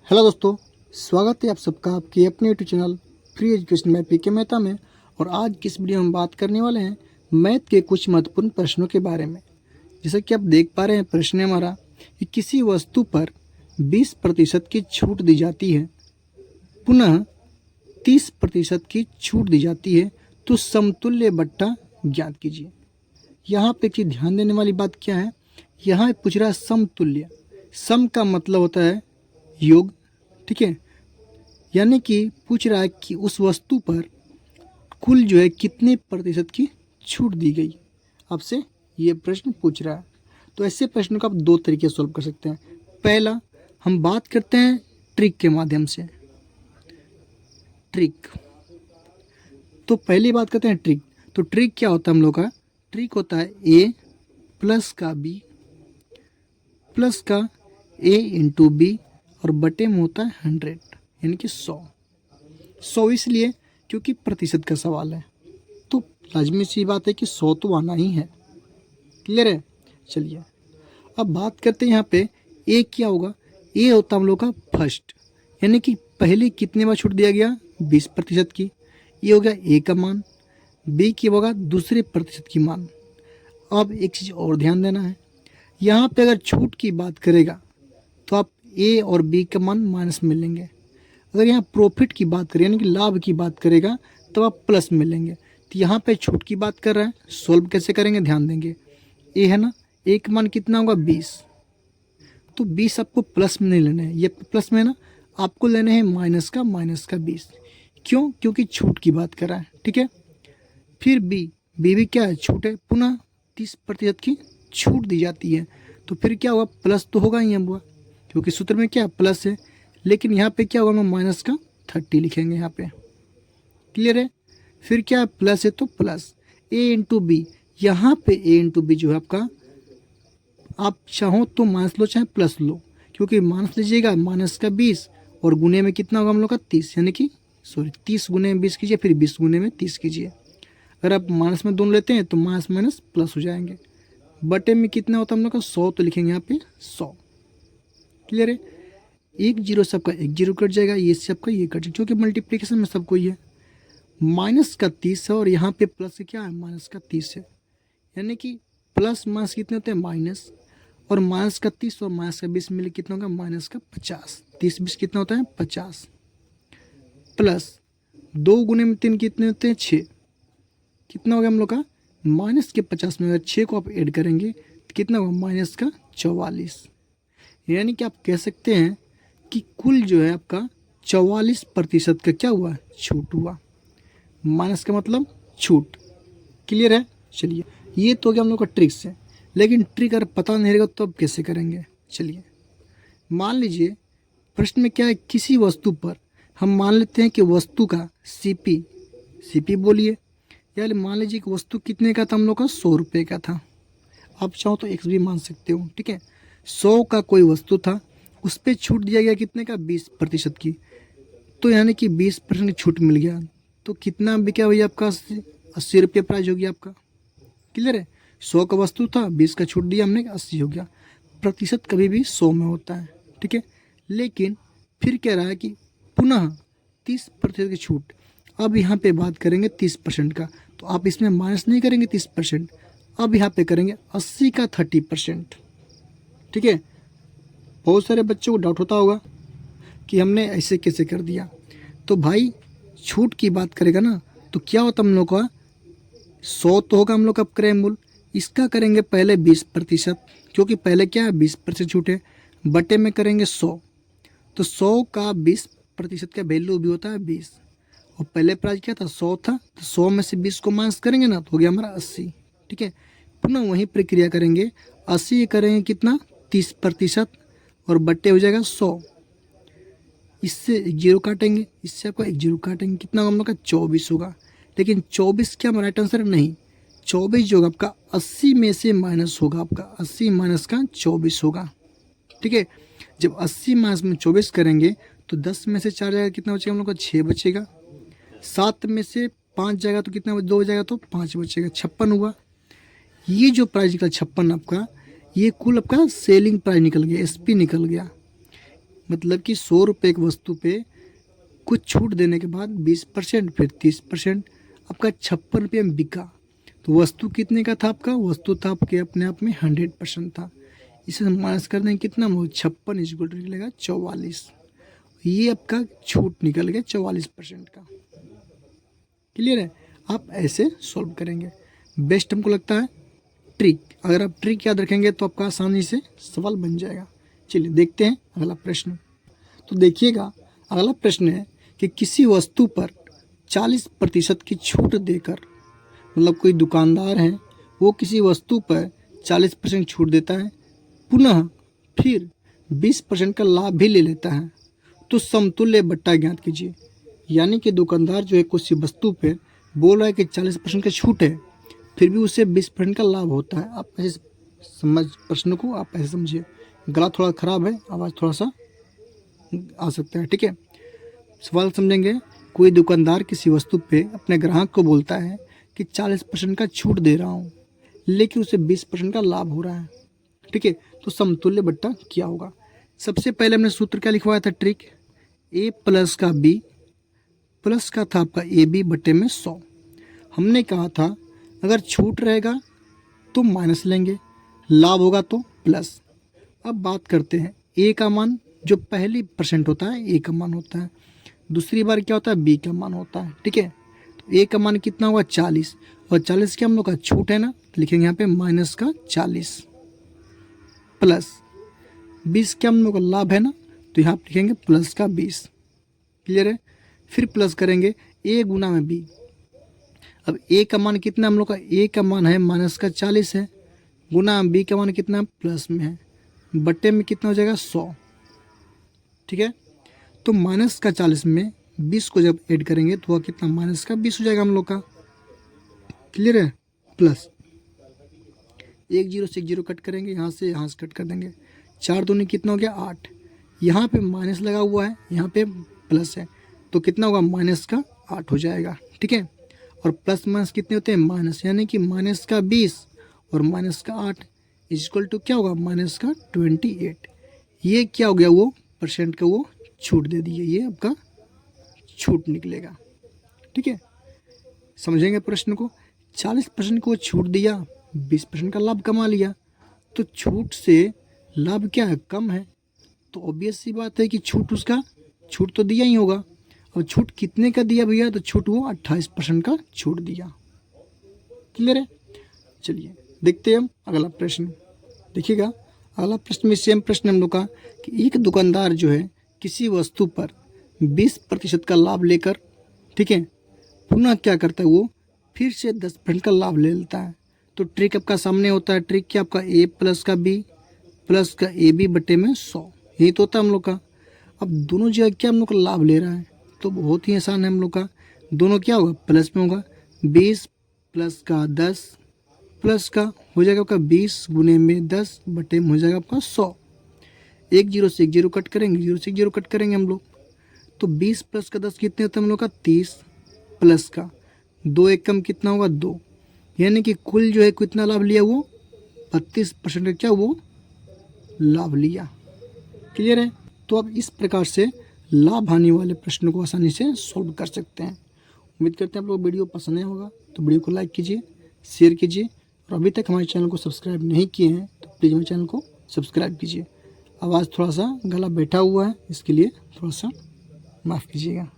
Hello दोस्तों, स्वागत है आप सबका आपके अपने यूट्यूब चैनल फ्री एजुकेशन में पीके मेहता में। और आज की इस वीडियो में बात करने वाले हैं मैथ के कुछ महत्वपूर्ण प्रश्नों के बारे में। जैसा कि आप देख पा रहे हैं, प्रश्न है हमारा कि किसी वस्तु पर 20% की छूट दी जाती है, पुनः 30% की छूट दी जाती है, तो समतुल्य बट्टा ज्ञात कीजिए। यहाँ पे एक चीज़ ध्यान देने वाली बात क्या है, यहाँ पूछ रहा है समतुल्य। सम का मतलब होता है योग, ठीक है। यानी कि पूछ रहा है कि उस वस्तु पर कुल जो है कितने प्रतिशत की छूट दी गई, आपसे ये प्रश्न पूछ रहा है। तो ऐसे प्रश्नों को आप दो तरीके से सॉल्व कर सकते हैं। पहला, हम बात करते हैं ट्रिक के माध्यम से। ट्रिक, तो पहली बात करते हैं ट्रिक। तो ट्रिक क्या होता है हम लोग का? ट्रिक होता है ए प्लस का बी प्लस का ए इंटू बी और बटे में होता है 100, यानी कि 100 इसलिए क्योंकि प्रतिशत का सवाल है, तो लाजमी सी बात है कि 100 तो आना ही है। क्लियर है? चलिए अब बात करते हैं यहाँ पे ए क्या होगा। ए होता हम लोग का फर्स्ट, यानी कि पहले कितने बार छूट दिया गया? 20% की। ये हो गया ए का मान। बी की होगा दूसरे प्रतिशत की मान। अब एक चीज़ और ध्यान देना है, यहाँ पे अगर छूट की बात करेगा तो आप ए और बी का मान माइनस में लेंगे। अगर यहाँ प्रॉफिट की बात करें, यानी कि लाभ की बात करेगा, तो आप प्लस में लेंगे। तो यहाँ पे छूट की बात कर रहा है, सॉल्व कैसे करेंगे ध्यान देंगे। ए है ना, ए का मान कितना होगा? 20। तो 20 आपको प्लस में नहीं लेना है, ये प्लस में है ना, आपको लेने हैं माइनस का 20। क्यों? क्योंकि छूट की बात कर रहा है, ठीक है। फिर बी भी क्या है? छूट है, पुनः 30% की छूट दी जाती है। तो फिर क्या हुआ? प्लस तो होगा ही हुआ, क्योंकि सूत्र में क्या प्लस है। लेकिन यहाँ पे क्या होगा? हम माइनस का 30 लिखेंगे यहाँ पे। क्लियर है? फिर क्या प्लस है तो प्लस ए इंटू बी। यहाँ पे ए इंटू बी जो है आपका, आप चाहो तो माइनस लो चाहे प्लस लो, क्योंकि माइनस लीजिएगा माइनस का 20 और गुने में कितना होगा हम लोग का 30, यानी कि 30 गुने में 20 कीजिए, फिर 20 गुने में 30 कीजिए। अगर आप माइनस में दोनों लेते हैं तो माइनस माइनस प्लस हो जाएंगे। बटे में कितना होता है हम लोग का? 100, तो लिखेंगे यहाँ पे 100। क्लियर है? एक जीरो से आपका एक जीरो कट जाएगा, ये से आपका ये कट जाएगा, क्योंकि मल्टीप्लिकेशन में सबको ये है। माइनस का 30 है और यहाँ पे प्लस क्या है? माइनस का 30 है, यानी कि प्लस माइनस कितने होते हैं? माइनस। और माइनस का 30 और माइनस का 20 मिले कितना होगा? माइनस का 50। 30 20 कितना होता है? 50। प्लस 2 गुने में 3 कितने होते हैं? 6। कितना हो गया हम लोग का? माइनस के 50 में अगर 6 को आप ऐड करेंगे तो कितना होगा? माइनस का 44। यानी कि आप कह सकते हैं कि कुल जो है आपका 44% का क्या हुआ? छूट हुआ। माइनस का मतलब छूट। क्लियर है? चलिए, ये तो हो गया हम लोग का ट्रिक से। लेकिन ट्रिक अगर पता नहीं रहेगा तो अब कैसे करेंगे? चलिए, मान लीजिए प्रश्न में क्या है, किसी वस्तु पर हम मान लेते हैं कि वस्तु का सीपी बोलिए, यार मान लीजिए कि वस्तु कितने का था हम लोग का? 100 रुपये का था। आप चाहो तो एक्स भी मान सकते हो, ठीक है। 100 का कोई वस्तु था, उस पर छूट दिया गया कितने का? 20% की। तो यानी कि 20% छूट मिल गया, तो कितना बिका भैया आपका? 80 रुपये प्राइस हो गया आपका। क्लियर है? 100 का वस्तु था, 20 का छूट दिया हमने, 80 हो गया। प्रतिशत कभी भी 100 में होता है, ठीक है। लेकिन फिर कह रहा है कि पुनः 30% की छूट। अब यहाँ पे बात करेंगे 30% का, तो आप इसमें माइनस नहीं करेंगे 30%, अब यहाँ पे करेंगे 80 का 30%, ठीक है। बहुत सारे बच्चों को डाउट होता होगा कि हमने ऐसे कैसे कर दिया। तो भाई छूट की बात करेगा ना, तो क्या होता हम लोग का? 100 तो होगा हम लोग का क्रैमबुल, इसका करेंगे पहले 20%, क्योंकि पहले क्या है? 20% छूट है। बटे में करेंगे 100, तो 100 का 20% का वैल्यू भी होता है 20। और पहले प्राइस क्या था? 100 था, तो 100 में से 20 को माइनस करेंगे ना, तो हो गया हमारा 80, ठीक है। पुनः वही प्रक्रिया करेंगे, 80 करेंगे कितना? 30% और बट्टे हो जाएगा 100। इससे एक जीरो काटेंगे, इससे आपको एक जीरो काटेंगे, कितना होगा हम लोग का? 24 होगा। लेकिन 24 क्या हमारा राइट आंसर? नहीं, 24 जो होगा आपका 80 में से माइनस होगा आपका, 80 माइनस का 24 होगा, ठीक है। जब 80 माइनस में 24 करेंगे तो 10 में से 4 जाएगा, कितना बचेगा हम लोग का? 6 बचेगा। 7 में से 5 जाएगा तो कितना? 2 जाएगा तो 5 बचेगा, 56 हुआ। ये जो प्राइस निकला 56 आपका, ये कुल आपका सेलिंग प्राइस निकल गया, एसपी निकल गया। मतलब कि 100 रुपये की वस्तु पे कुछ छूट देने के बाद 20%, फिर 30%, आपका 56 रुपये में बिका। तो वस्तु कितने का था आपका? वस्तु था आपके अपने आप में 100% था। इसे माइनस कर देंगे कितना? 56 इक्वल टू निकलेगा 44। ये आपका छूट निकल गया 44% का। क्लियर है? आप ऐसे सॉल्व करेंगे। बेस्ट हमको लगता है ट्रिक। अगर आप ट्रिक याद रखेंगे तो आपका आसानी से सवाल बन जाएगा। चलिए देखते हैं अगला प्रश्न। तो देखिएगा, अगला प्रश्न है कि किसी वस्तु पर 40% की छूट देकर, मतलब कोई दुकानदार है वो किसी वस्तु पर 40% छूट देता है, पुनः फिर 20% का लाभ भी ले लेता है, तो समतुल्य बट्टा ज्ञात कीजिए। यानी कि दुकानदार जो है किसी वस्तु पे बोल रहा है कि 40% का छूट है, फिर भी उसे 20% का लाभ होता है। आप ऐसे समझ प्रश्न को, आप ऐसे समझिए। गला थोड़ा ख़राब है, आवाज़ थोड़ा सा आ सकता है, ठीक है। सवाल समझेंगे। कोई दुकानदार किसी वस्तु पे अपने ग्राहक को बोलता है कि 40% का छूट दे रहा हूँ, लेकिन उसे 20% का लाभ हो रहा है, ठीक है। तो समतुल्य बट्टा क्या होगा? सबसे पहले हमने सूत्र क्या लिखवाया था? ट्रिक ए प्लस का बी, प्लस का था आपका ए बी बट्टे में 100। हमने कहा था अगर छूट रहेगा तो माइनस लेंगे, लाभ होगा तो प्लस। अब बात करते हैं ए का मान, जो पहली परसेंट होता है ए का मान होता है, दूसरी बार क्या होता है? बी का मान होता है, ठीक है। तो ए का मान कितना हुआ? 40, और 40 क्या हम लोग का छूट है ना, तो लिखेंगे यहाँ पे माइनस का 40, प्लस 20 क्या हम लोग का लाभ है ना, तो यहाँ पे लिखेंगे प्लस का 20। क्लियर है? फिर प्लस करेंगे ए गुना में बी। अब ए का मान कितना हम लोग का? ए का मान है माइनस का 40 है, गुना बी का मान कितना? प्लस में है, बट्टे में कितना हो जाएगा? 100, ठीक है। तो माइनस का 40 में 20 को जब ऐड करेंगे तो वह कितना? माइनस का 20 हो जाएगा हम लोग का। क्लियर है? प्लस एक जीरो से एक जीरो कट करेंगे, यहाँ से कट कर देंगे। 4 दूनी कितना हो गया? 8। यहाँ पे माइनस लगा हुआ है, यहाँ पे प्लस है, तो कितना होगा? माइनस का 8 हो जाएगा, ठीक है। और प्लस माइनस कितने होते हैं? माइनस, यानी कि माइनस का 20 और माइनस का 8 इक्वल टू क्या होगा? माइनस का 28। ये क्या हो गया? वो परसेंट का वो छूट दे दिए, ये आपका छूट निकलेगा, ठीक है। समझेंगे प्रश्न को। 40% को छूट दिया, 20% का लाभ कमा लिया, तो छूट से लाभ क्या है? कम है। तो ऑब्वियस सी बात है कि छूट तो दिया ही होगा। और छूट कितने का दिया भैया? तो छूट वो 28% का छूट दिया। क्लियर है? चलिए देखते हैं हम अगला प्रश्न। देखिएगा, अगला प्रश्न में सेम प्रश्न हम लोग का कि एक दुकानदार जो है किसी वस्तु पर 20% का लाभ लेकर, ठीक है, पुनः क्या करता है? वो फिर से 10% का लाभ ले लेता है। तो ट्रिक आपका सामने होता है। ट्रिक क्या? आपका ए प्लस का बी प्लस का ए बी बटे में 100, यही तो होता है हम लोग का। अब दोनों जगह क्या हम लोग का लाभ ले रहा है, तो बहुत ही आसान है हम लोग का। दोनों क्या होगा? प्लस में होगा। 20 प्लस का 10 प्लस का हो जाएगा आपका 20 गुने में 10 बटे में हो जाएगा आपका 100। एक जीरो से एक जीरो कट करेंगे, जीरो से एक जीरो कट करेंगे हम लोग। तो 20 प्लस का 10 कितने होते हैं हम लोग का? 30, प्लस का 2 एक कम कितना होगा? 2, यानी कि कुल जो है कितना लाभ लिया? वो 32% का क्या वो लाभ लिया। क्लियर है? तो अब इस प्रकार से लाभ हानि वाले प्रश्नों को आसानी से सॉल्व कर सकते हैं। उम्मीद करते हैं आप लोग वीडियो पसंद आया होगा, तो वीडियो को लाइक कीजिए, शेयर कीजिए, और अभी तक हमारे चैनल को सब्सक्राइब नहीं किए हैं तो प्लीज़ हमारे चैनल को सब्सक्राइब कीजिए। आवाज़ थोड़ा सा गला बैठा हुआ है, इसके लिए थोड़ा सा माफ़ कीजिएगा।